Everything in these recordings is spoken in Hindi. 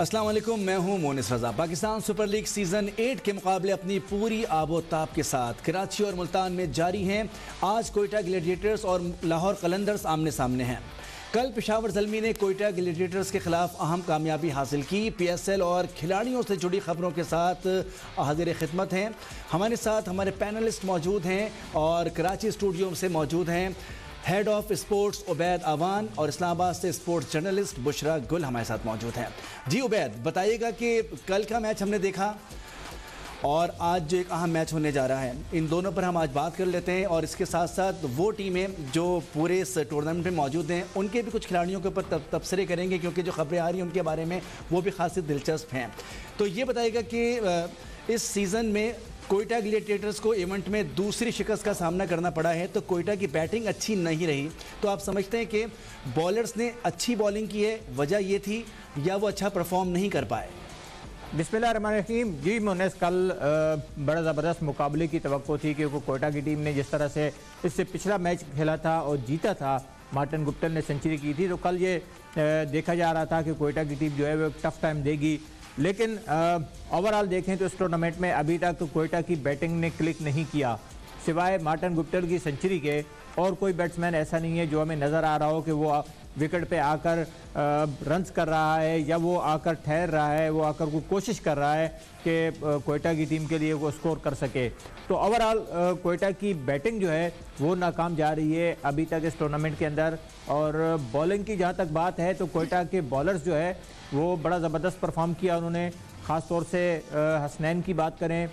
अस्सलाम वालेकुम, मैं हूं मोनिस रजा। पाकिस्तान सुपर लीग सीज़न 8 के मुकाबले अपनी पूरी आबोताब के साथ कराची और मुल्तान में जारी हैं। आज कोयटा ग्लैडिएटर्स और लाहौर कलंदर्स आमने सामने हैं। कल पेशावर ज़ल्मी ने कोयटा ग्लैडिएटर्स के खिलाफ अहम कामयाबी हासिल की। PSL और खिलाड़ियों से जुड़ी खबरों के साथ हाजिर खिदमत हैं। हमारे साथ हमारे पैनलिस्ट मौजूद हैं और कराची स्टूडियो से मौजूद हैं head of sports Ubaid Awan और इस्लामाबाद से स्पोर्ट्स जर्नलिस्ट बुशरा गुल हमारे साथ मौजूद हैं। जी उबैद, बताइएगा कि कल का मैच हमने देखा और आज जो एक अहम मैच होने जा रहा है, इन दोनों पर हम आज बात कर लेते हैं और इसके साथ साथ वो टीमें जो पूरे इस टूर्नामेंट में मौजूद हैं उनके भी कुछ खिलाड़ियों के ऊपर तबसरे करेंगे, क्योंकि जो खबरें आ रही हैं उनके बारे में वो भी खासी दिलचस्प हैं। तो ये बताइएगा कि इस सीज़न में कोयटा ग्लैडिएटर्स को इवेंट में दूसरी शिकस्त का सामना करना पड़ा है, तो कोयटा की बैटिंग अच्छी नहीं रही। तो आप समझते हैं कि बॉलर्स ने अच्छी बॉलिंग की है, वजह ये थी, या वो अच्छा परफॉर्म नहीं कर पाए? बिस्मिल्लाहिर्रहमानिर्रहीम। जी मोनेस, कल बड़ा ज़बरदस्त मुकाबले की तवक्को थी, क्योंकि कोयटा की टीम ने जिस तरह से इससे पिछला मैच खेला था और जीता था, मार्टिन गुप्टिल ने सेंचुरी की थी, तो कल ये देखा जा रहा था कि कोयटा की टीम जो है वो टफ टाइम देगी। लेकिन ओवरऑल देखें तो इस टूर्नामेंट में अभी तक तो कोयटा की बैटिंग ने क्लिक नहीं किया। सिवाय मार्टिन गुप्टिल की सेंचुरी के और कोई बैट्समैन ऐसा नहीं है जो हमें नज़र आ रहा हो कि वो विकेट पे आकर रन्स कर रहा है या वो आकर ठहर रहा है, वो आकर कोई कोशिश कर रहा है कि कोयटा की टीम के लिए वो स्कोर कर सके। तो ओवरऑल कोयटा की बैटिंग जो है वो नाकाम जा रही है अभी तक इस टूर्नामेंट के अंदर। और बॉलिंग की जहाँ तक बात है तो कोयटा के बॉलर्स जो है वो बड़ा ज़बरदस्त परफॉर्म किया उन्होंने। ख़ास तौर से हसनैन की बात करें,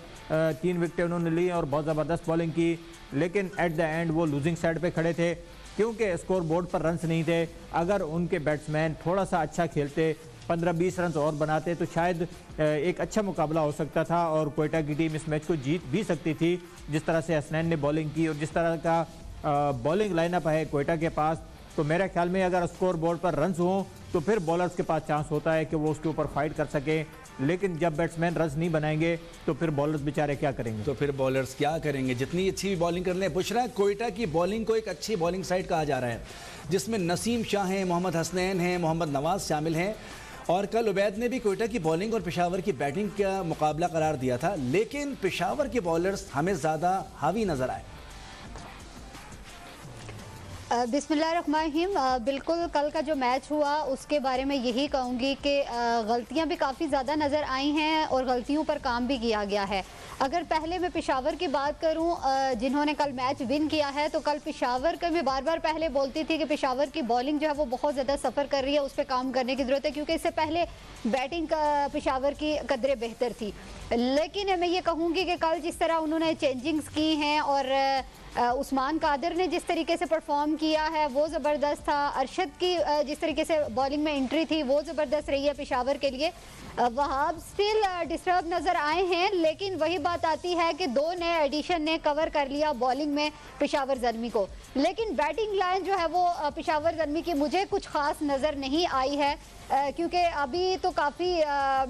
3 विकेटें उन्होंने ली और बहुत ज़बरदस्त बॉलिंग की, लेकिन एट द एंड वो लूजिंग साइड पे खड़े थे, क्योंकि स्कोर बोर्ड पर रन्स नहीं थे। अगर उनके बैट्समैन थोड़ा सा अच्छा खेलते, 15-20 रन और बनाते, तो शायद एक अच्छा मुकाबला हो सकता था और कोयटा की टीम इस मैच को जीत भी सकती थी। जिस तरह से हसनैन ने बॉलिंग की और जिस तरह का बॉलिंग लाइनअप है कोयटा के पास, तो मेरे ख्याल में अगर स्कोर बोर्ड पर रन्स हों तो फिर बॉलर्स के पास चांस होता है कि वो उसके ऊपर फाइट कर सकें। लेकिन जब बैट्समैन रन्स नहीं बनाएंगे तो फिर बॉलर्स बेचारे क्या करेंगे? तो फिर बॉलर्स क्या करेंगे, जितनी अच्छी बॉलिंग कर लें। बुशरा, कोयटा की बॉलिंग को एक अच्छी बॉलिंग साइड कहा जा रहा है, जिसमें नसीम शाह हैं, मोहम्मद हसनैन हैं, मोहम्मद नवाज शामिल हैं। और कल उबैद ने भी कोयटा की बॉलिंग और पेशावर की बैटिंग का मुकाबला करार दिया था, लेकिन पेशावर के बॉलर्स हमें ज़्यादा हावी नज़र आए। बिस्मिल्लाहिर्रहमानिर्रहीम। बिल्कुल कल का जो मैच हुआ उसके बारे में यही कहूँगी कि गलतियाँ भी काफ़ी ज़्यादा नज़र आई हैं और गलतियों पर काम भी किया गया है। अगर पहले मैं पेशावर की बात करूं, जिन्होंने कल मैच विन किया है, तो कल पेशावर का मैं बार बार पहले बोलती थी कि पेशावर की बॉलिंग जो है वो बहुत ज़्यादा सफ़र कर रही है, उस पर काम करने की ज़रूरत है, क्योंकि इससे पहले बैटिंग का पेशावर की कदरें बेहतर थी। लेकिन मैं ये कहूँगी कि कल जिस तरह उन्होंने चेंजिंग्स की हैं और उस्मान कादर ने जिस तरीके से परफॉर्म किया है वो ज़बरदस्त था। अरशद की जिस तरीके से बॉलिंग में एंट्री थी वो ज़बरदस्त रही है पेशावर के लिए। वहाब स्टिल डिस्टर्ब नज़र आए हैं, लेकिन वही बात आती है कि 2 नए एडिशन ने कवर कर लिया बॉलिंग में पेशावर ज़ल्मी को। लेकिन बैटिंग लाइन जो है वो पेशावर ज़ल्मी की मुझे कुछ ख़ास नज़र नहीं आई है, क्योंकि अभी तो काफ़ी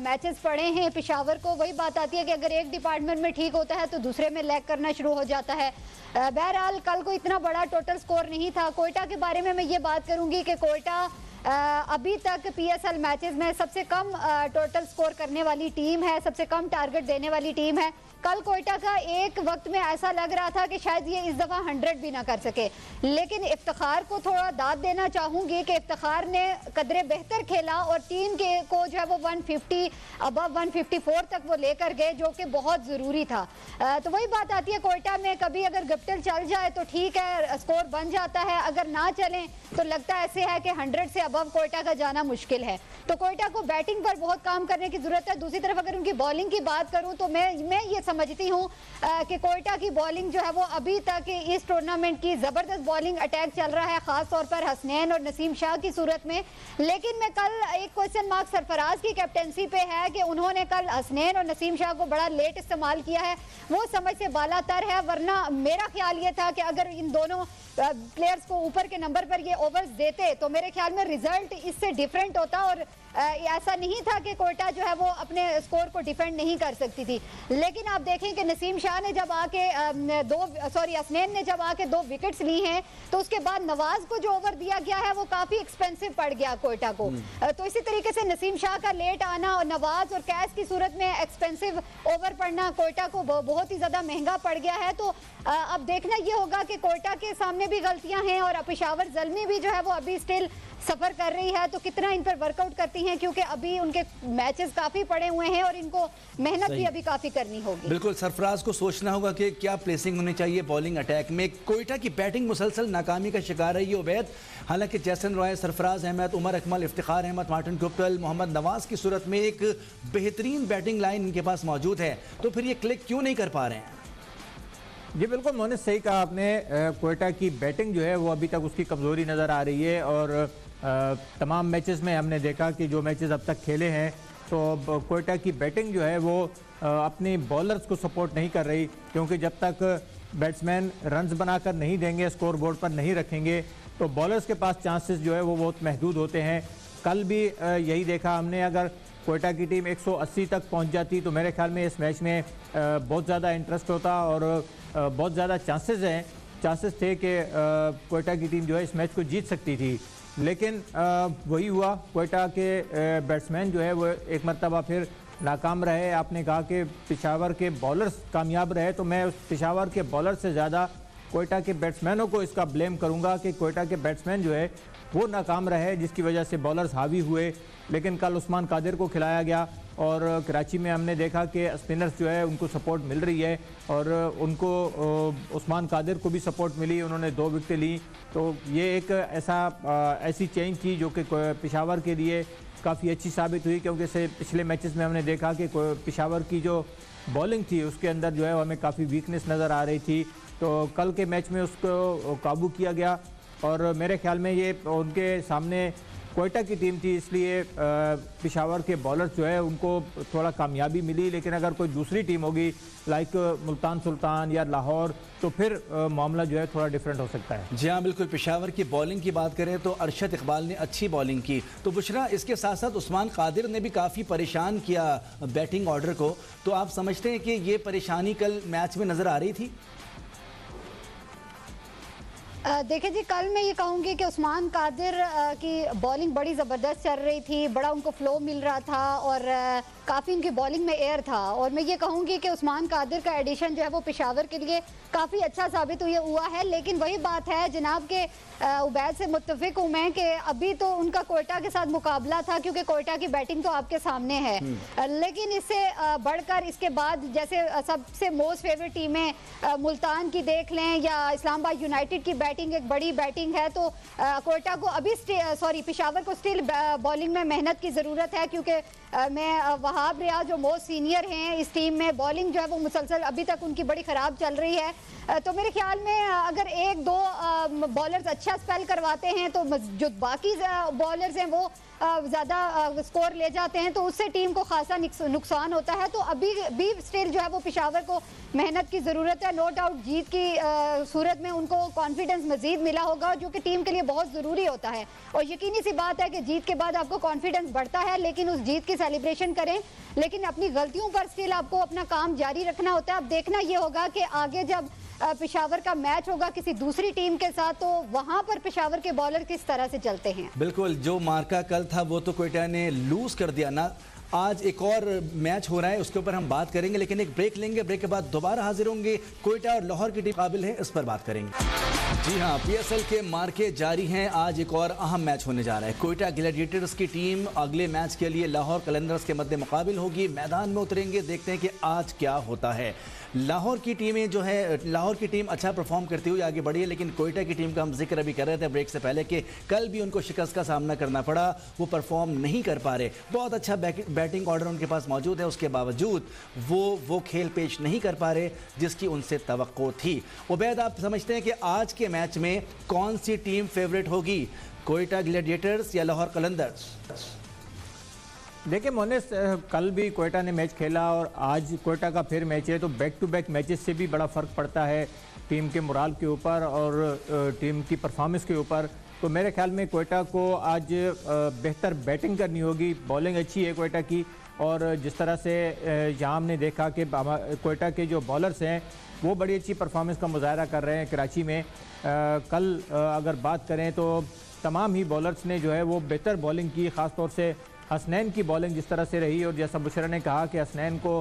मैचेस पड़े हैं पेशावर को। वही बात आती है कि अगर एक डिपार्टमेंट में ठीक होता है तो दूसरे में लैग करना शुरू हो जाता है। बहरहाल कल को इतना बड़ा टोटल स्कोर नहीं था। कोयटा के बारे में मैं ये बात करूंगी कि कोयटा अभी तक PSL मैचेस में सबसे कम टोटल स्कोर करने वाली टीम है, सबसे कम टारगेट देने वाली टीम है। कल कोयटा का एक वक्त में ऐसा लग रहा था कि शायद ये इस दफ़ा 100 भी ना कर सके, लेकिन इफ्तिखार को थोड़ा दाद देना चाहूँगी कि इफ्तिखार ने कदरे बेहतर खेला और टीम के को जो है वो 150 अबव 154 तक वो लेकर गए, जो कि बहुत ज़रूरी था। तो वही बात आती है कोयटा में, कभी अगर गुप्टिल चल जाए तो ठीक है, स्कोर बन जाता है, अगर ना चलें तो लगता ऐसे है कि 100 से अबव कोयटा का जाना मुश्किल है। तो कोयटा को बैटिंग पर बहुत काम करने की ज़रूरत है। दूसरी तरफ अगर उनकी बॉलिंग की बात करूँ तो मैं ये समझती हूँ कि कोयटा की बॉलिंग जो है वो अभी तक इस टूर्नामेंट की ज़बरदस्त बॉलिंग अटैक चल रहा है, ख़ास तौर पर हसनैन और नसीम शाह की सूरत में। लेकिन मैं कल एक क्वेश्चन मार्क सरफराज की कैप्टनसी पे है कि उन्होंने कल हसनैन और नसीम शाह को बड़ा लेट इस्तेमाल किया है, वो समझ से बालातर है। वरना मेरा ख्याल ये था कि अगर इन दोनों प्लेयर्स को ऊपर के नंबर पर ये ओवर्स देते तो मेरे ख्याल में रिजल्ट इससे डिफरेंट होता और ऐसा नहीं था कि कोयटा जो है वो अपने स्कोर को डिफेंड नहीं कर सकती थी। लेकिन आप देखें कि नसीम शाह ने जब आके असनैन ने जब आके 2 विकेट्स ली हैं तो उसके बाद नवाज को जो ओवर दिया गया है वो काफी एक्सपेंसिव पड़ गया कोयटा को। तो इसी तरीके से नसीम शाह का लेट आना और नवाज और कैश की सूरत में एक्सपेंसिव ओवर पड़ना कोयटा को बहुत ही ज्यादा महंगा पड़ गया है। तो अब देखना ये होगा कि कोयटा के सामने भी गलतियां हैं और पेशावर ज़ल्मी भी जो है वो अभी स्टिल सफर कर रही है, तो कितना इन पर वर्कआउट करती हैं क्योंकि अभी उनके मैचेस काफी पड़े हुए हैं और इनको मेहनत भी अभी काफी करनी होगी। बिल्कुल, सरफराज को सोचना होगा कि क्या प्लेसिंग होनी चाहिए बॉलिंग अटैक में। कोयटा की बैटिंग मुसलसल नाकामी का शिकार रही है उबैद, हालांकि जैसन रॉय, सरफराज अहमद, उमर अकमल, इफ्तिखार अहमद, मार्टिन गुप्टिल, मोहम्मद नवाज की सूरत में एक बेहतरीन बैटिंग लाइन इनके पास मौजूद है, तो फिर ये क्लिक क्यों नहीं कर पा रहे हैं? जी बिल्कुल मोहन, सही कहा आपने। कोयटा की बैटिंग जो है वो अभी तक उसकी कमज़ोरी नज़र आ रही है और तमाम मैचेस में हमने देखा कि जो मैचेस अब तक खेले हैं तो कोयटा की बैटिंग जो है वो अपनी बॉलर्स को सपोर्ट नहीं कर रही, क्योंकि जब तक बैट्समैन रन्स बनाकर नहीं देंगे, स्कोर बोर्ड पर नहीं रखेंगे, तो बॉलर्स के पास चांसेस जो है वो बहुत महदूद होते हैं। कल भी यही देखा हमने, अगर कोयटा की टीम 180 तक पहुंच जाती तो मेरे ख्याल में इस मैच में बहुत ज़्यादा इंटरेस्ट होता और बहुत ज़्यादा चांसेस थे कि कोयटा की टीम जो है इस मैच को जीत सकती थी। लेकिन वही हुआ, कोयटा के बैट्समैन जो है वो एक मरतबा फिर नाकाम रहे। आपने कहा कि पेशावर के बॉलर्स कामयाब रहे, तो मैं उस पेशावर के बॉलर से ज़्यादा कोयटा के बैट्समैनों को इसका ब्लेम करूंगा कि कोयटा के बैट्समैन जो है वो नाकाम रहे, जिसकी वजह से बॉलर्स हावी हुए। लेकिन कल उस्मान कादिर को खिलाया गया और कराची में हमने देखा कि स्पिनर्स जो है उनको सपोर्ट मिल रही है और उनको उस्मान कादिर को भी सपोर्ट मिली, उन्होंने 2 विकेटें ली। तो ये एक ऐसी चेंज थी जो कि पेशावर के लिए काफ़ी अच्छी साबित हुई, क्योंकि पिछले मैचेस में हमने देखा कि पेशावर की जो बॉलिंग थी उसके अंदर जो है हमें काफ़ी वीकनेस नज़र आ रही थी। तो कल के मैच में उसको काबू किया गया और मेरे ख्याल में ये उनके सामने कोयटा की टीम थी, इसलिए पेशावर के बॉलर्स जो है उनको थोड़ा कामयाबी मिली। लेकिन अगर कोई दूसरी टीम होगी लाइक मुल्तान सुल्तान या लाहौर, तो फिर मामला जो है थोड़ा डिफरेंट हो सकता है। जी हाँ बिल्कुल, पेशावर की बॉलिंग की बात करें तो अरशद इकबाल ने अच्छी बॉलिंग की, तो बुशरा इसके साथ साथ उस्मान कादिर ने भी काफ़ी परेशान किया बैटिंग ऑर्डर को। तो आप समझते हैं कि ये परेशानी कल मैच में नज़र आ रही थी? देखिए जी, कल मैं ये कहूँगी कि उस्मान कादिर की बॉलिंग बड़ी ज़बरदस्त चल रही थी, बड़ा उनको फ्लो मिल रहा था और काफ़ी उनकी बॉलिंग में एयर था। और मैं ये कहूँगी कि उस्मान कादिर का एडिशन जो है वो पेशावर के लिए काफ़ी अच्छा साबित हुआ है। लेकिन वही बात है जनाब के उबैद से मुत्तफिक हूँ मैं कि अभी तो उनका कोयटा के साथ मुकाबला था, क्योंकि कोयटा की बैटिंग तो आपके सामने है। लेकिन इससे बढ़कर इसके बाद जैसे सबसे मोस्ट फेवरेट टीमें मुल्तान की देख लें या इस्लामाबाद यूनाइटेड की बैटिंग एक बड़ी बैटिंग है, तो कोयटा को अभी पेशावर को स्टिल बॉलिंग में मेहनत की ज़रूरत है, क्योंकि मैं वहाब रियाज जो मोस्ट सीनियर हैं इस टीम में, बॉलिंग जो है वो मुसलसल अभी तक उनकी बड़ी ख़राब चल रही है। तो मेरे ख्याल में अगर 1-2 बॉलर्स अच्छा स्पेल करवाते हैं तो जो बाकी बॉलर्स हैं वो ज़्यादा स्कोर ले जाते हैं, तो उससे टीम को खासा नुकसान होता है। तो अभी भी स्टिल जो है वो पेशावर को मेहनत की ज़रूरत है। नो डाउट जीत की सूरत में उनको कॉन्फिडेंस मज़ीद मिला होगा, जो कि टीम के लिए बहुत ज़रूरी होता है। और यकीनी सी बात है कि जीत के बाद आपको कॉन्फिडेंस बढ़ता है, लेकिन उस जीत की सेलिब्रेशन करें, लेकिन अपनी गलतियों पर स्टिल आपको अपना काम जारी रखना होता है। अब देखना ये होगा कि आगे जब पेशावर का मैच होगा किसी दूसरी टीम के साथ, तो वहां पर पेशावर के बॉलर किस तरह से चलते हैं। बिल्कुल, जो मार्का कल था वो तो कोयटा ने लूज कर दिया ना। आज एक और मैच हो रहा है, उसके ऊपर हम बात करेंगे, लेकिन एक ब्रेक लेंगे। ब्रेक के बाद दोबारा हाजिर होंगे। कोयटा और लाहौर की टीम काबिल है, इस पर बात करेंगे। जी हाँ, PSL के मार्के जारी हैं। आज एक और अहम मैच होने जा रहा है। कोयटा ग्लैडिएटर्स की टीम अगले मैच के लिए लाहौर कलंदर्स के मद्दे मुकाबिल होगी। मैदान में उतरेंगे, देखते हैं कि आज क्या होता है। लाहौर की टीमें जो है, लाहौर की टीम अच्छा परफॉर्म करती हुई आगे बढ़ी है, लेकिन कोयटा की टीम का हम जिक्र अभी कर रहे थे ब्रेक से पहले कि कल भी उनको शिकस्त का सामना करना पड़ा, वो परफॉर्म नहीं कर पा रहे। बहुत अच्छा बैटिंग ऑर्डर उनके पास मौजूद है, उसके बावजूद वो खेल पेश नहीं कर पा रहे जिसकी उनसे तवक्को थी। उबैद, आप समझते हैं कि आज के मैच में कौन सी टीम फेवरेट होगी, कोयटा ग्लैडिएटर्स या लाहौर कलंदर्स? देखिए मोनेस, कल भी कोयटा ने मैच खेला और आज कोयटा का फिर मैच है, तो बैक टू बैक मैचेस से भी बड़ा फ़र्क पड़ता है टीम के मोराल के ऊपर और टीम की परफॉर्मेंस के ऊपर। तो मेरे ख्याल में कोयटा को आज बेहतर बैटिंग करनी होगी। बॉलिंग अच्छी है कोयटा की, और जिस तरह से यहाँ हमने देखा कि कोयटा के जो बॉलर्स हैं वो बड़ी अच्छी परफॉर्मेंस का मुजाहरा कर रहे हैं कराची में। कल अगर बात करें तो तमाम ही बॉलर्स ने जो है वो बेहतर बॉलिंग की, ख़ास तौर से हसनैन की बॉलिंग जिस तरह से रही, और जैसा बुशरा ने कहा कि हसनैन को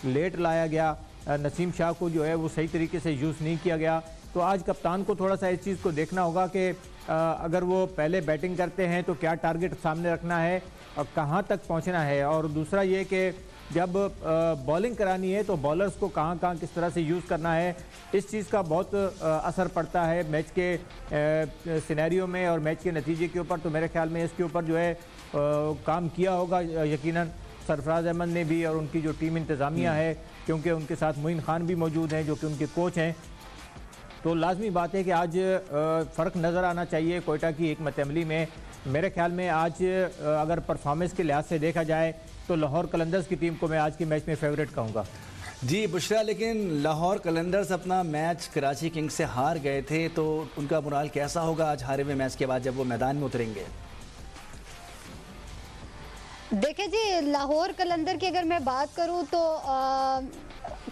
लेट लाया गया, नसीम शाह को जो है वो सही तरीके से यूज़ नहीं किया गया। तो आज कप्तान को थोड़ा सा इस चीज़ को देखना होगा कि अगर वो पहले बैटिंग करते हैं तो क्या टारगेट सामने रखना है और कहाँ तक पहुँचना है, और दूसरा ये कि जब बॉलिंग करानी है तो बॉलर्स को कहाँ कहाँ किस तरह से यूज़ करना है, इस चीज़ का बहुत असर पड़ता है मैच के सिनेरियो में और मैच के नतीजे के ऊपर। तो मेरे ख्याल में इसके ऊपर जो है काम किया होगा यकीनन सरफराज अहमद ने भी और उनकी जो टीम इंतज़ामिया है, क्योंकि उनके साथ मोइन खान भी मौजूद हैं जो कि उनके कोच हैं। तो लाजमी बात है कि आज फ़र्क नज़र आना चाहिए कोयटा की हिकमत अमली में। मेरे ख्याल में आज अगर परफॉर्मेंस के लिहाज से देखा जाए तो लाहौर कलंदर्स की टीम को मैं आज के मैच में फेवरेट कहूँगा। जी बुशरा, लेकिन लाहौर कलंदर्स अपना मैच कराची किंग्स से हार गए थे, तो उनका मोराल कैसा होगा आज हारे हुए मैच के बाद जब वो मैदान में उतरेंगे? देखिए जी, लाहौर कलंदर की अगर मैं बात करूं तो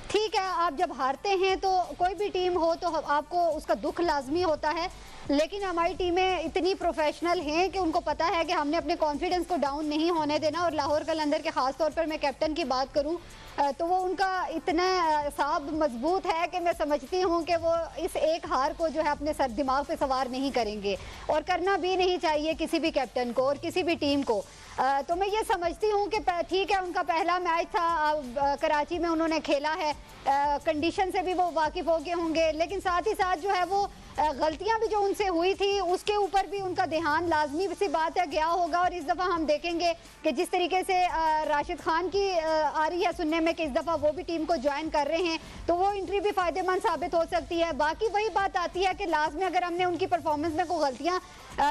ठीक है, आप जब हारते हैं तो कोई भी टीम हो तो आपको उसका दुख लाजमी होता है, लेकिन हमारी टीमें इतनी प्रोफेशनल हैं कि उनको पता है कि हमने अपने कॉन्फिडेंस को डाउन नहीं होने देना। और लाहौर कलंदर के ख़ास तौर पर मैं कैप्टन की बात करूं तो वो उनका इतना साब मजबूत है कि मैं समझती हूं कि वो इस एक हार को जो है अपने सर दिमाग पे सवार नहीं करेंगे, और करना भी नहीं चाहिए किसी भी कैप्टन को और किसी भी टीम को। तो मैं ये समझती हूँ कि ठीक है, उनका पहला मैच था कराची में, उन्होंने खेला है, कंडीशन से भी वो वाकिफ़ हो गए होंगे, लेकिन साथ ही साथ जो है वो गलतियां भी जो उनसे हुई थी उसके ऊपर भी उनका ध्यान लाजमी सी बात है गया होगा। और इस दफ़ा हम देखेंगे कि जिस तरीके से राशिद खान की आ रही है सुनने में कि इस दफ़ा वो भी टीम को ज्वाइन कर रहे हैं, तो वो एंट्री भी फ़ायदेमंद साबित हो सकती है। बाकी वही बात आती है कि लास्ट में अगर हमने उनकी परफॉर्मेंस में कोई गलतियाँ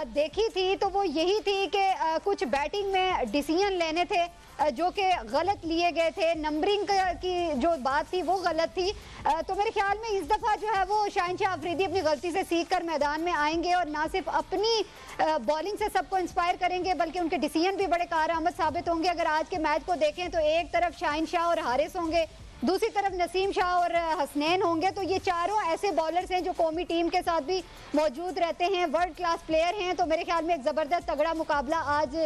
देखी थी तो वो यही थी कि कुछ बैटिंग में डिसीजन लेने थे जो कि गलत लिए गए थे, नंबरिंग की जो बात थी वो गलत थी। तो मेरे ख्याल में इस दफ़ा जो है वो शाहिनशाह अफरीदी अपनी गलती से सीख कर मैदान में आएंगे और ना सिर्फ अपनी बॉलिंग से सबको इंस्पायर करेंगे बल्कि उनके डिसीजन भी बड़े कारआमद साबित होंगे। अगर आज के मैच को देखें तो एक तरफ शाहिनशाह और हारिस होंगे, दूसरी तरफ नसीम शाह और हसनैन होंगे। तो ये चारों ऐसे बॉलर्स हैं जो कौमी टीम के साथ भी मौजूद रहते हैं, वर्ल्ड क्लास प्लेयर हैं। तो मेरे ख्याल में एक ज़बरदस्त तगड़ा मुकाबला आज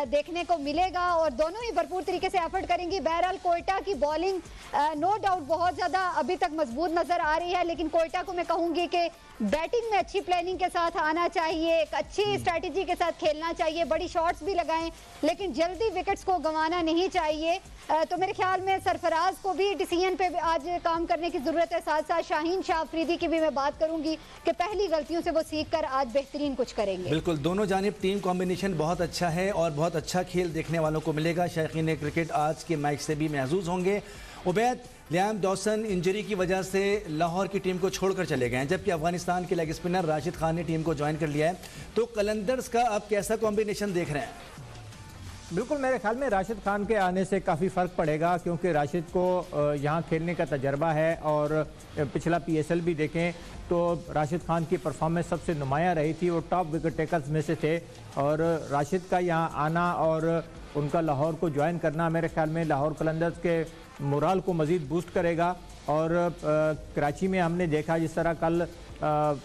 देखने को मिलेगा और दोनों ही भरपूर तरीके से एफर्ट करेंगी। बहरहाल कोयटा की बॉलिंग नो डाउट बहुत ज़्यादा अभी तक मजबूत नज़र आ रही है, लेकिन कोयटा को मैं कहूँगी कि बैटिंग में अच्छी प्लानिंग के साथ आना चाहिए, एक अच्छी स्ट्रैटेजी के साथ खेलना चाहिए, बड़ी शॉट्स भी लगाएं, लेकिन जल्दी विकेट्स को गंवाना नहीं चाहिए। तो मेरे ख्याल में सरफराज को भी डिसीजन पे आज काम करने की ज़रूरत है। साथ साथ शाहीन शाह अफरीदी की भी मैं बात करूंगी कि पहली गलतियों से वो सीख कर आज बेहतरीन कुछ करेंगे। बिल्कुल, दोनों जानिब टीम कॉम्बिनेशन बहुत अच्छा है और बहुत अच्छा खेल देखने वालों को मिलेगा। शायकीन क्रिकेट आज के मैच से भी महजूज होंगे। उबैद, लियाम डॉसन इंजरी की वजह से लाहौर की टीम को छोड़कर चले गए हैं, जबकि अफगानिस्तान के लेग स्पिनर राशिद खान ने टीम को ज्वाइन कर लिया है। तो कलंदर्स का अब कैसा कॉम्बिनेशन देख रहे हैं? बिल्कुल, मेरे ख्याल में राशिद खान के आने से काफ़ी फ़र्क पड़ेगा, क्योंकि राशिद को यहाँ खेलने का तजर्बा है और पिछला PSL भी देखें तो राशिद खान की परफॉर्मेंस सबसे नुमाया रही थी, वो टॉप विकेट टेकर्स में से थे। और राशिद का यहाँ आना और उनका लाहौर को ज्वाइन करना मेरे ख्याल में लाहौर कलंदर्स के मोराल को मज़ीद बूस्ट करेगा। और कराची में हमने देखा जिस तरह कल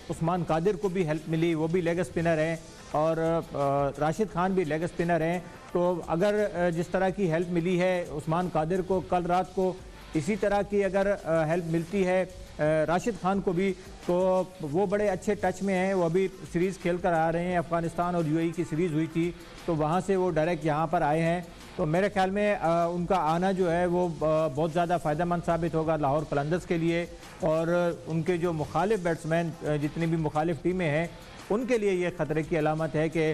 उस्मान कादिर को भी हेल्प मिली, वो भी लेग स्पिनर हैं और राशिद खान भी लेग स्पिनर हैं। तो अगर जिस तरह की हेल्प मिली है उस्मान कादिर को कल रात को, इसी तरह की अगर हेल्प मिलती है राशिद खान को भी, तो वो बड़े अच्छे टच में हैं। वो अभी सीरीज़ खेल कर आ रहे हैं, अफ़गानिस्तान और UAE की सीरीज़ हुई थी तो वहाँ से वो डायरेक्ट यहाँ पर आए हैं। तो मेरे ख्याल में उनका आना जो है वो बहुत ज़्यादा फ़ायदेमंद साबित होगा लाहौर कलंदर्स के लिए। और उनके जो मुखालिफ बैट्समैन, जितनी भी मुखालिफ टीमें हैं, उनके लिए ये ख़तरे की अलामत है कि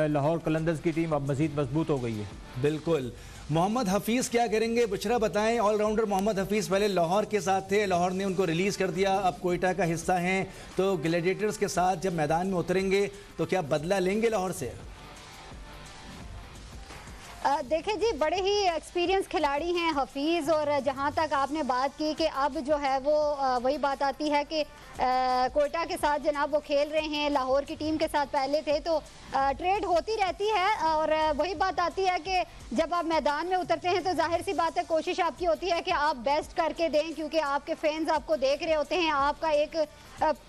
लाहौर कलंदर्स की टीम अब मज़ीद मजबूत हो गई है। बिल्कुल। मोहम्मद हफीज़ क्या करेंगे बुशरा बताएं? ऑलराउंडर मोहम्मद हफीज़ पहले लाहौर के साथ थे, लाहौर ने उनको रिलीज़ कर दिया, अब कोयटा का हिस्सा हैं, तो ग्लैडिएटर्स के साथ जब मैदान में उतरेंगे तो क्या बदला लेंगे लाहौर से? देखिए जी, बड़े ही एक्सपीरियंस खिलाड़ी हैं हफीज़, और जहां तक आपने बात की कि अब जो है वो वही बात आती है कि कोयटा के साथ जनाब वो खेल रहे हैं, लाहौर की टीम के साथ पहले थे, तो ट्रेड होती रहती है। और वही बात आती है कि जब आप मैदान में उतरते हैं तो जाहिर सी बात है कोशिश आपकी होती है कि आप बेस्ट करके दें, क्योंकि आपके फैंस आपको देख रहे होते हैं। आपका एक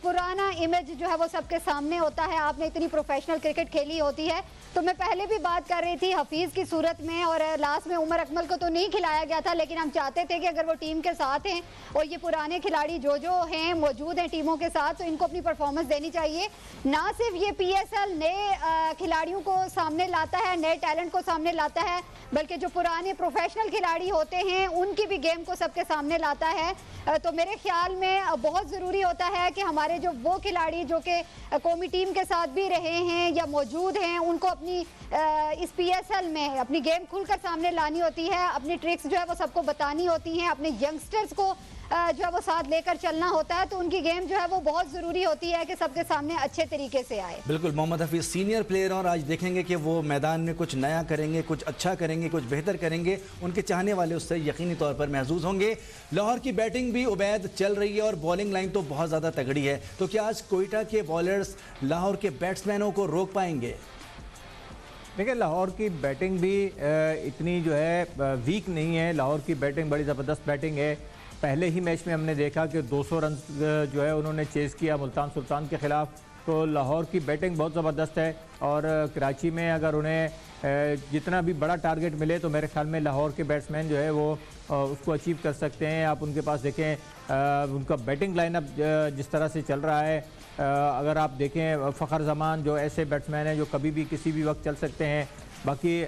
पुराना इमेज जो है वो सबके सामने होता है, आपने इतनी प्रोफेशनल क्रिकेट खेली होती है। तो मैं पहले भी बात कर रही थी हफीज़ की सूरत में, और लास्ट में उमर अकमल को तो नहीं खिलाया गया था, लेकिन हम चाहते थे कि अगर वो टीम के साथ हैं और ये पुराने खिलाड़ी जो हैं मौजूद हैं टीमों के साथ, तो इनको अपनी परफॉर्मेंस देनी चाहिए। ना सिर्फ ये PSL नए खिलाड़ियों को सामने लाता है, नए टैलेंट को सामने लाता है, बल्कि जो पुराने प्रोफेशनल खिलाड़ी होते हैं उनकी भी गेम को सबके सामने लाता है। तो मेरे ख्याल में बहुत ज़रूरी होता है कि हमारे जो वो खिलाड़ी जो कि कौमी टीम के साथ भी रहे हैं या मौजूद हैं, उनको अपनी इस PSL में अपनी गेम खुलकर सामने लानी होती है, अपनी ट्रिक्स जो है वो सबको बतानी होती हैं, अपने यंगस्टर्स को जो है वो साथ लेकर चलना होता है। तो उनकी गेम जो है वो बहुत ज़रूरी होती है कि सबके सामने अच्छे तरीके से आए। बिल्कुल, मोहम्मद हफीज़ सीनियर प्लेयर, और आज देखेंगे कि वो मैदान में कुछ नया करेंगे, कुछ अच्छा करेंगे, कुछ बेहतर करेंगे। उनके चाहने वाले उससे यकीनी तौर पर महसूस होंगे। लाहौर की बैटिंग भी उबैद चल रही है और बॉलिंग लाइन तो बहुत ज़्यादा तगड़ी है। तो क्या आज कोयटा के बॉलर्स लाहौर के बैट्समैनों को रोक पाएंगे? देखिए, लाहौर की बैटिंग भी इतनी जो है वीक नहीं है। लाहौर की बैटिंग बड़ी ज़बरदस्त बैटिंग है। पहले ही मैच में हमने देखा कि 200 रन जो है उन्होंने चेज़ किया मुल्तान सुल्तान के ख़िलाफ़। तो लाहौर की बैटिंग बहुत ज़बरदस्त है, और कराची में अगर उन्हें जितना भी बड़ा टारगेट मिले तो मेरे ख्याल में लाहौर के बैट्समैन जो है वो उसको अचीव कर सकते हैं। आप उनके पास देखें उनका बैटिंग लाइनअप जिस तरह से चल रहा है, अगर आप देखें फ़खर जमान जो ऐसे बैट्समैन हैं जो कभी भी किसी भी वक्त चल सकते हैं। बाकी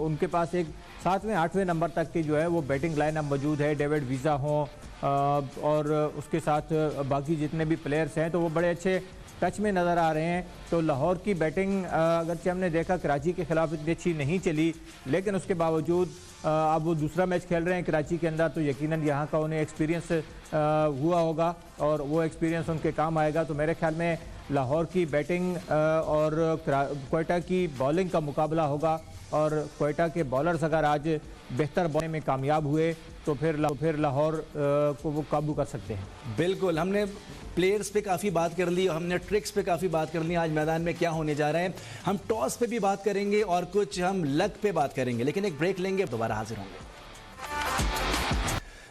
उनके पास एक 7वें 8वें नंबर तक की जो है वो बैटिंग लाइनअप मौजूद है। डेविड वीज़ा हो और उसके साथ बाकी जितने भी प्लेयर्स हैं तो वो बड़े अच्छे टच में नज़र आ रहे हैं। तो लाहौर की बैटिंग अगरचे हमने देखा कराची के ख़िलाफ़ इतनी अच्छी नहीं चली, लेकिन उसके बावजूद अब वो दूसरा मैच खेल रहे हैं कराची के अंदर, तो यकीनन यहाँ का उन्हें एक्सपीरियंस हुआ होगा और वो एक्सपीरियंस उनके काम आएगा। तो मेरे ख्याल में लाहौर की बैटिंग और कोयटा की बॉलिंग का मुकाबला होगा, और कोयटा के बॉलर्स अगर आज बेहतर बॉलिंग में कामयाब हुए तो फिर लाहौर को वो काबू कर सकते हैं। बिल्कुल, हमने प्लेयर्स पे काफ़ी बात कर ली, हमने ट्रिक्स पे काफ़ी बात कर ली। आज मैदान में क्या होने जा रहा है, हम टॉस पे भी बात करेंगे और कुछ हम लक पे बात करेंगे, लेकिन एक ब्रेक लेंगे, दोबारा हाजिर होंगे।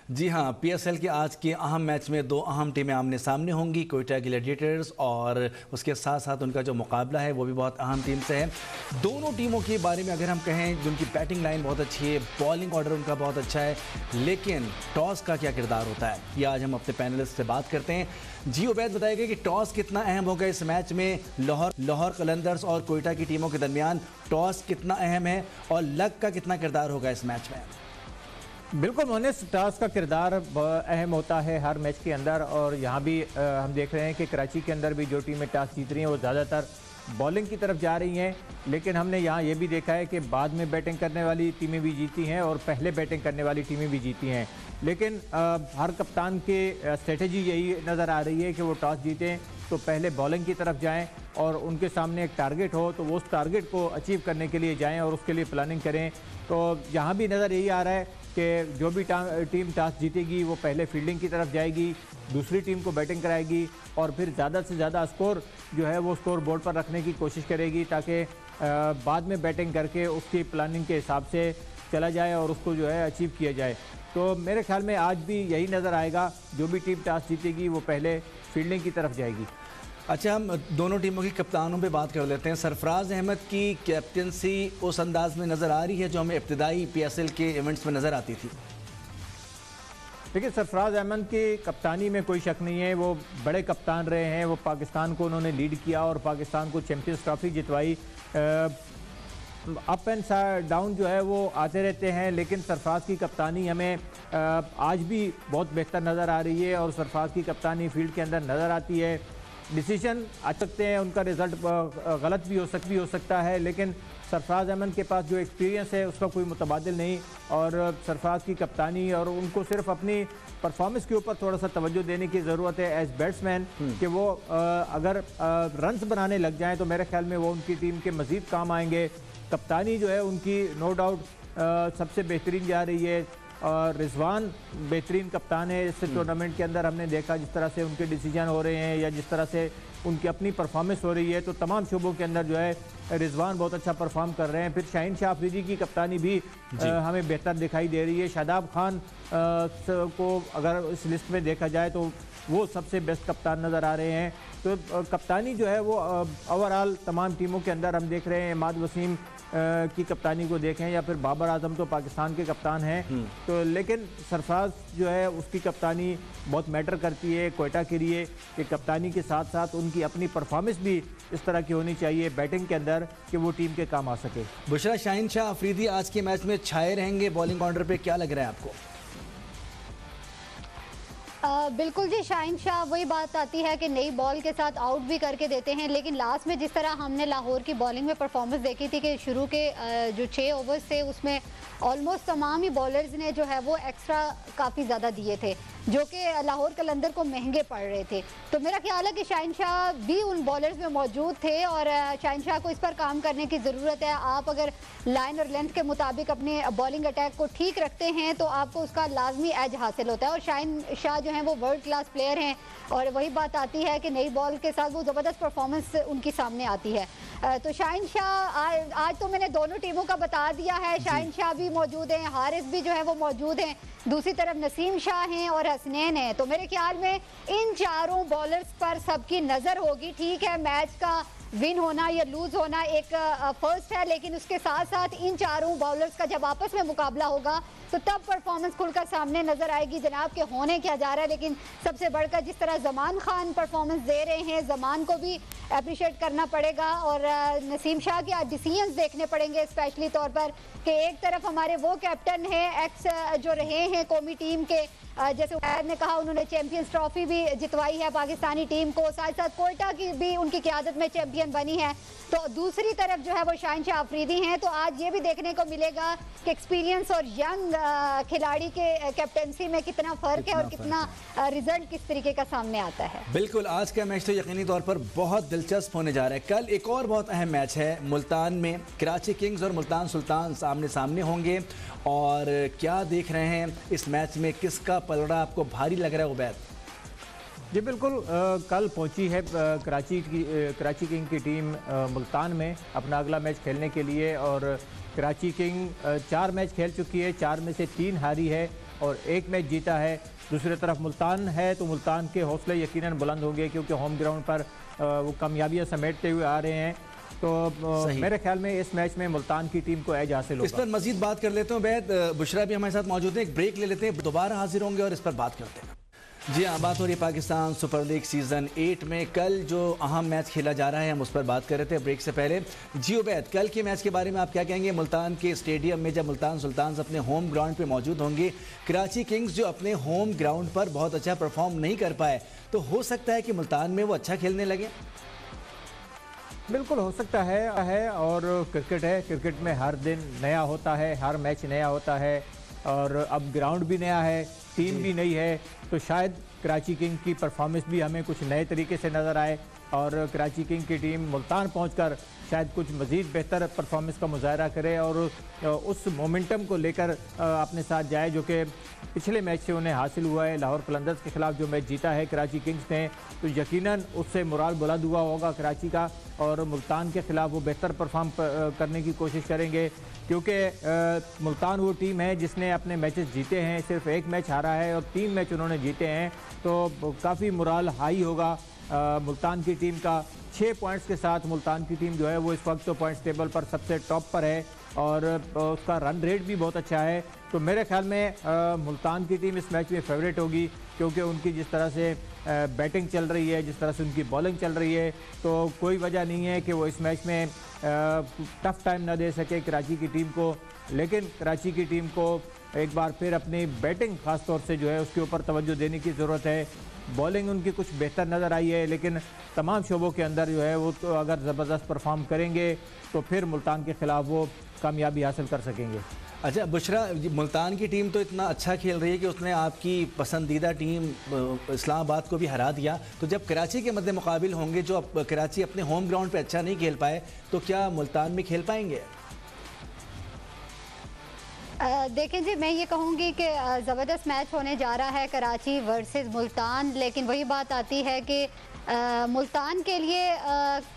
जी हाँ, PSL के आज के अहम मैच में दो अहम टीमें आमने सामने होंगी, कोयटा ग्लैडिएटर्स, और उसके साथ साथ उनका जो मुकाबला है वो भी बहुत अहम टीम से है। दोनों टीमों के बारे में अगर हम कहें, जिनकी बैटिंग लाइन बहुत अच्छी है, बॉलिंग ऑर्डर उनका बहुत अच्छा है, लेकिन टॉस का क्या किरदार होता है, ये आज हम अपने पैनलिस्ट से बात करते हैं। जी उबैद, बताइएगा कि टॉस कितना अहम होगा इस मैच में, लाहौर कलंदर्स और कोयटा की टीमों के दरमियान टॉस कितना अहम है और लक का कितना किरदार होगा इस मैच में? बिल्कुल मोनिस, टॉस का किरदार अहम होता है हर मैच के अंदर, और यहाँ भी हम देख रहे हैं कि कराची के अंदर भी जो टीमें टॉस जीत रही हैं वो ज़्यादातर बॉलिंग की तरफ जा रही हैं। लेकिन हमने यहाँ ये भी देखा है कि बाद में बैटिंग करने वाली टीमें भी जीती हैं और पहले बैटिंग करने वाली टीमें भी जीती हैं। लेकिन हर कप्तान के स्ट्रेटजी यही नज़र आ रही है कि वो टॉस जीतें तो पहले बॉलिंग की तरफ जाएं, और उनके सामने एक टारगेट हो तो वो उस टारगेट को अचीव करने के लिए जाएं और उसके लिए प्लानिंग करें। तो यहाँ भी नज़र यही आ रहा है कि जो भी टीम टॉस जीतेगी वो पहले फील्डिंग की तरफ जाएगी, दूसरी टीम को बैटिंग कराएगी, और फिर ज़्यादा से ज़्यादा स्कोर जो है वो स्कोर बोर्ड पर रखने की कोशिश करेगी, ताकि बाद में बैटिंग करके उसकी प्लानिंग के हिसाब से चला जाए और उसको जो है अचीव किया जाए। तो मेरे ख्याल में आज भी यही नज़र आएगा, जो भी टीम टॉस जीतेगी वो पहले फील्डिंग की तरफ जाएगी। अच्छा, हम दोनों टीमों की कप्तानों पे बात कर लेते हैं। सरफराज अहमद की कैप्टनसी उस अंदाज में नज़र आ रही है जो हमें इब्तिदाई PSL के इवेंट्स में नज़र आती थी। देखिए, सरफराज अहमद की कप्तानी में कोई शक नहीं है, वो बड़े कप्तान रहे हैं, वो पाकिस्तान को उन्होंने लीड किया और पाकिस्तान को चैम्पियंस ट्रॉफी जितवाई। अप एंड डाउन जो है वो आते रहते हैं, लेकिन सरफराज की कप्तानी हमें आज भी बहुत बेहतर नज़र आ रही है, और सरफराज की कप्तानी फील्ड के अंदर नज़र आती है। डिसीजन आ सकते हैं, उनका रिज़ल्ट गलत भी हो सकता है, लेकिन सरफराज अहमद के पास जो एक्सपीरियंस है उसका कोई मुतबादिल नहीं, और सरफराज की कप्तानी, और उनको सिर्फ अपनी परफॉर्मेंस के ऊपर थोड़ा सा तवज्जो देने की ज़रूरत है एज बैट्समैन, कि वो अगर रन्स बनाने लग जाएं तो मेरे ख्याल में वो उनकी टीम के मज़ीद काम आएंगे। कप्तानी जो है उनकी नो डाउट सबसे बेहतरीन जा रही है। और रिजवान बेहतरीन कप्तान है इस टूर्नामेंट के अंदर। हमने देखा जिस तरह से उनके डिसीजन हो रहे हैं या जिस तरह से उनकी अपनी परफॉर्मेंस हो रही है, तो तमाम शोबों के अंदर जो है रिजवान बहुत अच्छा परफॉर्म कर रहे हैं। फिर शाहीन शाह अफरीदी की कप्तानी भी हमें बेहतर दिखाई दे रही है। शादाब खान को अगर इस लिस्ट में देखा जाए तो वो सबसे बेस्ट कप्तान नज़र आ रहे हैं। तो कप्तानी जो है वो ओवरऑल तमाम टीमों के अंदर हम देख रहे हैं। इमाद वसीम की कप्तानी को देखें या फिर बाबर आजम तो पाकिस्तान के कप्तान हैं, तो लेकिन सरफराज जो है उसकी कप्तानी बहुत मैटर करती है क्वेटा के लिए कि कप्तानी के साथ साथ उनकी अपनी परफॉर्मेंस भी इस तरह की होनी चाहिए बैटिंग के अंदर कि वो टीम के काम आ सके। बुशरा, शाहीन शाह अफरीदी आज के मैच में छाए रहेंगे बॉलिंग काउंटर पे, क्या लग रहा है आपको? बिल्कुल जी, शाहीन शाह वही बात आती है कि नई बॉल के साथ आउट भी करके देते हैं, लेकिन लास्ट में जिस तरह हमने लाहौर की बॉलिंग में परफॉर्मेंस देखी थी कि शुरू के जो 6 ओवर्स थे उसमें ऑलमोस्ट तमाम ही बॉलर्स ने जो है वो एक्स्ट्रा काफ़ी ज़्यादा दिए थे जो कि लाहौर कलंदर को महंगे पड़ रहे थे। तो मेरा ख्याल है कि शाहीन शाह भी उन बॉलर्स में मौजूद थे और शाहीन शाह को इस पर काम करने की ज़रूरत है। आप अगर लाइन और लेंथ के मुताबिक अपने बॉलिंग अटैक को ठीक रखते हैं तो आपको उसका लाजमी एज हासिल होता है। और शाहीन शाह जो हैं वो वर्ल्ड क्लास प्लेयर हैं और वही बात आती है कि नई बॉल के साथ वो ज़बरदस्त परफॉर्मेंस उनकी सामने आती है। तो शाहीन शाह आज तो मैंने दोनों टीमों का बता दिया है। शाहीन शाह भी मौजूद हैं, हारिस भी जो है वो मौजूद हैं, दूसरी तरफ नसीम शाह हैं और हसनैन हैं। तो मेरे ख्याल में इन चारों बॉलर्स पर सबकी नज़र होगी। ठीक है, मैच का विन होना या लूज होना एक फर्स्ट है, लेकिन उसके साथ साथ इन चारों बॉलर्स का जब आपस में मुकाबला होगा तो तब परफॉर्मेंस खुलकर सामने नजर आएगी जनाब के होने क्या जा रहा है। लेकिन सबसे बढ़कर जिस तरह जमान खान परफॉर्मेंस दे रहे हैं, जमान को भी अप्रिशिएट करना पड़ेगा और नसीम शाह के आज डिसीजंस देखने पड़ेंगे स्पेशली तौर पर कि एक तरफ हमारे वो कैप्टन है एक्स जो रहे हैं कौमी टीम के, जैसे उमैर ने कहा उन्होंने चैंपियंस ट्रॉफी भी जितवाई है पाकिस्तानी टीम को, साथ साथ कोयटा की भी उनकी क़यादत में चैंपियन बनी है। तो दूसरी तरफ जो है वो शाहीन शाह अफरीदी हैं। तो आज ये भी देखने को मिलेगा कि एक्सपीरियंस और यंग खिलाड़ी के कैप्टनसी में कितना फ़र्क है और कितना रिजल्ट किस तरीके का सामने आता है। बिल्कुल, आज का मैच तो यकीनी तौर पर बहुत दिलचस्प होने जा रहा है। कल एक और बहुत अहम मैच है मुल्तान में, कराची किंग्स और मुल्तान सुल्तान आमने सामने होंगे। और क्या देख रहे हैं इस मैच में, किसका पलड़ा आपको भारी लग रहा है उबैद? जी बिल्कुल, कल पहुंची है कराची किंग की टीम मुल्तान में अपना अगला मैच खेलने के लिए। और कराची किंग 4 मैच खेल चुकी है, 4 में से 3 हारी है और 1 मैच जीता है। दूसरी तरफ मुल्तान है तो मुल्तान के हौसले यकीनन बुलंद होंगे क्योंकि होम ग्राउंड पर वो कामयाबियां समेटते हुए आ रहे हैं। तो मेरे ख्याल में इस मैच में मुल्तान की टीम को एज हासिल होगा। इस पर मजीद बात कर लेते हैं बैद, बुशरा भी हमारे साथ मौजूद है, एक ब्रेक ले लेते हैं, दोबारा हाजिर होंगे और इस पर बात करते हैं। जी हाँ, बात हो रही है पाकिस्तान सुपर लीग सीज़न 8 में कल जो अहम मैच खेला जा रहा है हम उस पर बात कर रहे थे ब्रेक से पहले। जी उबैद, कल के मैच के बारे में आप क्या कहेंगे? मुल्तान के स्टेडियम में जब मुल्तान सुल्तान अपने होम ग्राउंड पे मौजूद होंगे, कराची किंग्स जो अपने होम ग्राउंड पर बहुत अच्छा परफॉर्म नहीं कर पाए, तो हो सकता है कि मुल्तान में वो अच्छा खेलने लगे? बिल्कुल हो सकता है और क्रिकेट है, क्रिकेट में हर दिन नया होता है, हर मैच नया होता है और अब ग्राउंड भी नया है, टीम भी नई है, तो शायद कराची किंग की परफॉर्मेंस भी हमें कुछ नए तरीके से नज़र आए और कराची किंग की टीम मुल्तान पहुंचकर शायद कुछ मज़ीद बेहतर परफॉर्मेंस का मुजाहरा करे और उस मोमेंटम को लेकर अपने साथ जाए जो कि पिछले मैच से उन्हें हासिल हुआ है। लाहौर कलंदर्स के खिलाफ जो मैच जीता है कराची किंग्स ने, तो यकीनन उससे मोराल बुलंद हुआ होगा कराची का और मुल्तान के खिलाफ वो बेहतर परफॉर्म करने की कोशिश करेंगे क्योंकि मुल्तान वो टीम है जिसने अपने मैचेस जीते हैं, सिर्फ 1 मैच हारा है और 3 मैच उन्होंने जीते हैं, तो काफ़ी मोराल हाई होगा मुल्तान की टीम का। 6 पॉइंट्स के साथ मुल्तान की टीम जो है वो इस वक्त तो पॉइंट्स टेबल पर सबसे टॉप पर है और उसका रन रेट भी बहुत अच्छा है। तो मेरे ख्याल में मुल्तान की टीम इस मैच में फेवरेट होगी क्योंकि उनकी जिस तरह से बैटिंग चल रही है, जिस तरह से उनकी बॉलिंग चल रही है, तो कोई वजह नहीं है कि वो इस मैच में टफ टाइम ना दे सके कराची की टीम को। लेकिन कराची की टीम को एक बार फिर अपनी बैटिंग ख़ास तौर से जो है उसके ऊपर तवज्जो देने की ज़रूरत है। बॉलिंग उनकी कुछ बेहतर नज़र आई है लेकिन तमाम शोबों के अंदर जो है वो तो अगर ज़बरदस्त परफॉर्म करेंगे तो फिर मुल्तान के ख़िलाफ़ वो कामयाबी हासिल कर सकेंगे। अच्छा बुशरा, मुल्तान की टीम तो इतना अच्छा खेल रही है कि उसने आपकी पसंदीदा टीम इस्लामाबाद को भी हरा दिया, तो जब कराची के मद्दे मुकाबिल होंगे, जो अब कराची अपने होम ग्राउंड पे अच्छा नहीं खेल पाए, तो क्या मुल्तान में खेल पाएंगे? देखें जी, मैं ये कहूँगी कि ज़बरदस्त मैच होने जा रहा है कराची वर्सेस मुल्तान, लेकिन वही बात आती है कि मुल्तान के लिए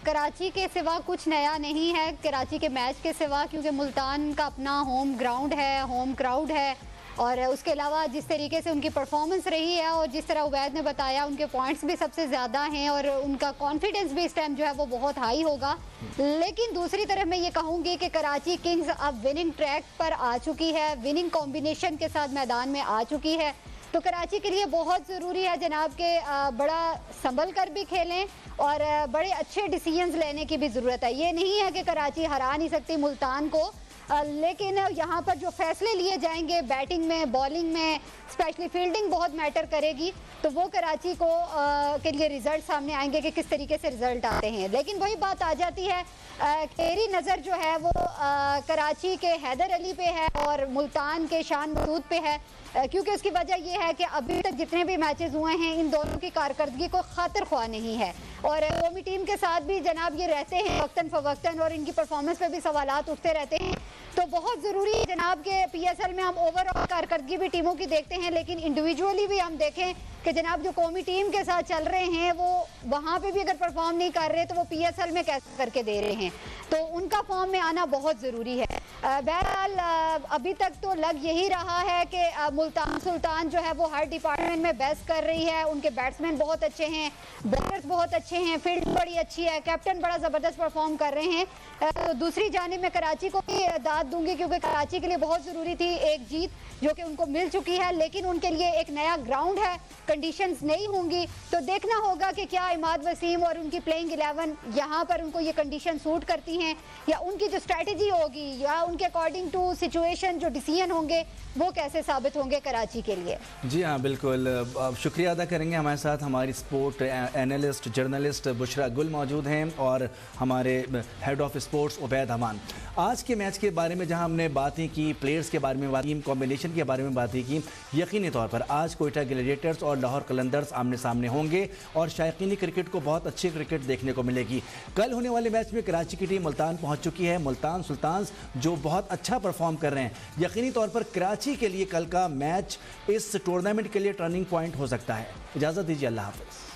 कराची के सिवा कुछ नया नहीं है, कराची के मैच के सिवा, क्योंकि मुल्तान का अपना होम ग्राउंड है, होम क्राउड है, और उसके अलावा जिस तरीके से उनकी परफॉर्मेंस रही है और जिस तरह उबैद ने बताया उनके पॉइंट्स भी सबसे ज़्यादा हैं और उनका कॉन्फिडेंस भी इस टाइम जो है वो बहुत हाई होगा। लेकिन दूसरी तरफ मैं ये कहूँगी कि कराची किंग्स अब विनिंग ट्रैक पर आ चुकी है, विनिंग कॉम्बिनेशन के साथ मैदान में आ चुकी है, तो कराची के लिए बहुत ज़रूरी है जनाब के बड़ा संभल कर भी खेलें और बड़े अच्छे डिसीजंस लेने की भी ज़रूरत है। ये नहीं है कि कराची हरा नहीं सकती मुल्तान को, लेकिन यहाँ पर जो फैसले लिए जाएंगे बैटिंग में, बॉलिंग में, स्पेशली फील्डिंग बहुत मैटर करेगी, तो वो कराची को के लिए रिजल्ट सामने आएंगे कि किस तरीके से रिजल्ट आते हैं। लेकिन वही बात आ जाती है, मेरी नज़र जो है वो कराची के हैदर अली पे है और मुल्तान के शान मसूद पे है, क्योंकि उसकी वजह यह है कि अभी तक जितने भी मैचेस हुए हैं इन दोनों की कारकर्दगी को खातिर ख्वाह नहीं है और कौमी टीम के साथ भी जनाब ये रहते हैं वक्तन फ़वक्तन और इनकी परफॉर्मेंस पे भी सवालात उठते रहते हैं। तो बहुत ज़रूरी है जनाब के PSL में हम ओवरऑल कारकर्दगी भी टीमों की देखते हैं, लेकिन इंडिविजुअली भी हम देखें कि जनाब जो कौमी टीम के साथ चल रहे हैं वो वहाँ पे भी अगर परफॉर्म नहीं कर रहे तो वो PSL में कैसे करके दे रहे हैं, तो उनका फॉर्म में आना बहुत ज़रूरी है। बहरहाल अभी तक तो लग यही रहा है कि मुल्तान सुल्तान जो है वो हर डिपार्टमेंट में बेस्ट कर रही है, उनके बैट्समैन बहुत अच्छे हैं, बॉलर्स बहुत अच्छे हैं, फील्ड बड़ी अच्छी है, कैप्टन बड़ा ज़बरदस्त परफॉर्म कर रहे हैं। तो दूसरी जानिब में कराची को भी दाद दूंगी क्योंकि कराची के लिए बहुत ज़रूरी थी एक जीत जो कि उनको मिल चुकी है, लेकिन उनके लिए एक नया ग्राउंड है, कंडीशंस नहीं होंगी, तो देखना होगा कि क्या इमाद वसीम और उनकी प्लेइंग 11 यहाँ पर उनको ये कंडीशन सूट करती हैं या उनकी जो स्ट्रैटेजी होगी या उनके अकॉर्डिंग टू सिचुएशन जो डिसीजन होंगे वो कैसे साबित होंगे कराची के लिए। जी हाँ बिल्कुल, अब शुक्रिया अदा करेंगे। हमारे साथ हमारी स्पोर्ट एनालिस्ट जर्नलिस्ट बुशरा गुल मौजूद हैं और हमारे हेड ऑफ स्पोर्ट्स उबैद हमान। आज के मैच के बारे में जहां हमने बातें की, प्लेयर्स के बारे में बात की, कॉम्बिनेशन के बारे में बातें की, यकीनी तौर पर आज कोयटा ग्लैडिएटर्स और लाहौर कलंदर्स आमने सामने होंगे और शायकीनी क्रिकेट को बहुत अच्छी क्रिकेट देखने को मिलेगी। कल होने वाले मैच में कराची की टीम मुल्तान पहुंच चुकी है, मुल्तान सुल्तान्स जो बहुत अच्छा परफॉर्म कर रहे हैं। यकीनी तौर पर कराची के लिए कल का मैच इस टूर्नामेंट के लिए टर्निंग पॉइंट हो सकता है। इजाज़त दीजिए, अल्लाह हाफ़िज़।